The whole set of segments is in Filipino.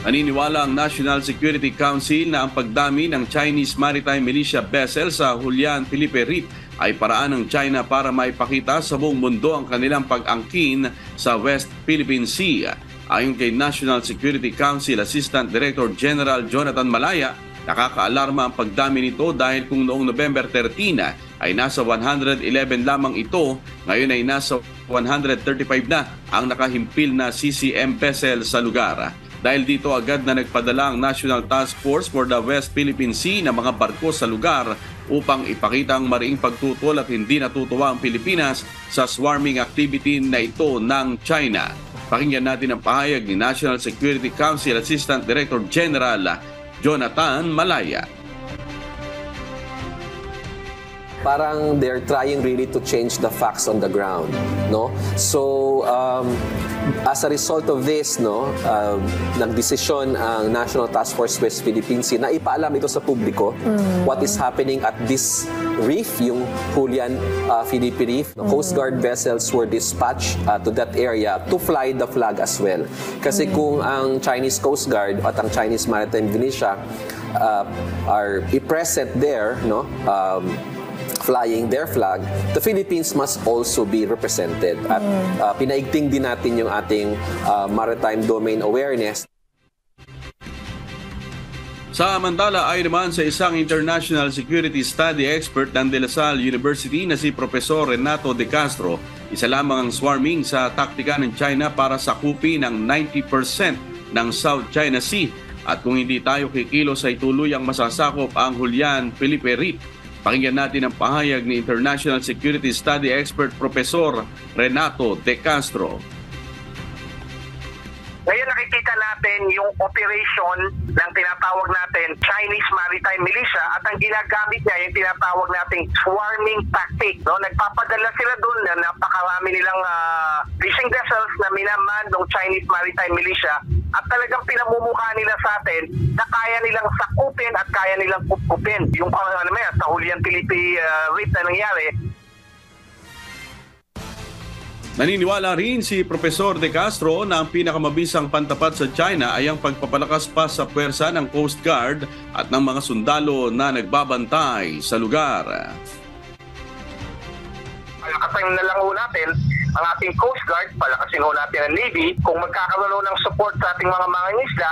Naniniwala ang National Security Council na ang pagdami ng Chinese Maritime Militia vessel sa Julian Felipe Reef ay paraan ng China para maipakita sa buong mundo ang kanilang pag-angkin sa West Philippine Sea. Ayon kay National Security Council Assistant Director General Jonathan Malaya, nakakaalarma ang pagdami nito dahil kung noong November 13 ay nasa 111 lamang ito, ngayon ay nasa 135 na ang nakahimpil na CCM vessel sa lugar. Dahil dito agad na nagpadala ang National Task Force for the West Philippine Sea ng mga barko sa lugar upang ipakita ang mariing pagtutol at hindi natutuwa ang Pilipinas sa swarming activity na ito ng China. Pakinggan natin ang pahayag ni National Security Council Assistant Director General Jonathan Malaya. Parang they're trying really to change the facts on the ground, no? So as a result of this, no, nagdesisyon ang National Task Force West Philippine Sea na ipaalam ito sa publiko what is happening at this reef, yung Julian Felipe Reef. Coast Guard vessels were dispatched to that area to fly the flag as well. Kasi kung ang Chinese Coast Guard at ang Chinese Maritime Militia are present there, no, flying their flag, the Philippines must also be represented. At pinaigting din natin yung ating maritime domain awareness. Samantala ay naman sa isang international security study expert ng De La Salle University na si Profesor Renato De Castro, isa lamang ang swarming sa taktika ng China para sakupin ang 90% ng South China Sea. At kung hindi tayo kikilos ay tuluyang masasakop ang Julian Felipe Reef. Pakinggan natin ang pahayag ni International Security Study Expert Professor Renato De Castro. Ngayon nakikita natin yung operation ng tinatawag natin Chinese Maritime Militia at ang ginagamit niya yung tinatawag nating swarming tactic. No? Nagpapadala sila doon na napakarami nilang fishing vessels na minaman ng Chinese Maritime Militia at talagang pinamumukha nila sa atin na kaya nilang sakupin at kaya nilang kupkupin. Yung sa Julian Felipe Reef na nangyari. Naniniwala rin si Profesor De Castro na ang pinakamabisang pantapat sa China ay ang pagpapalakas pa sa puwersa ng Coast Guard at ng mga sundalo na nagbabantay sa lugar. Palakasin na lang natin ang ating Coast Guard, palakasin natin ang Navy. Kung magkakaroon ng support sa ating mga mangingisda,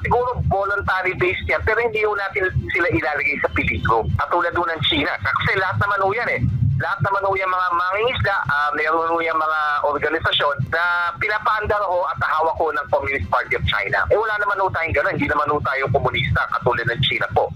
siguro voluntary based yan, pero hindi natin sila ilalagay sa peligro. Katulad doon ng China. Kasi lahat naman yan Lahat naman yung mga mangingisda, mayroon yung mga organisasyon na pinapaandar at hawak ko ng Communist Party of China. Wala naman tayong gano'n, hindi naman tayo komunista katulad ng China po.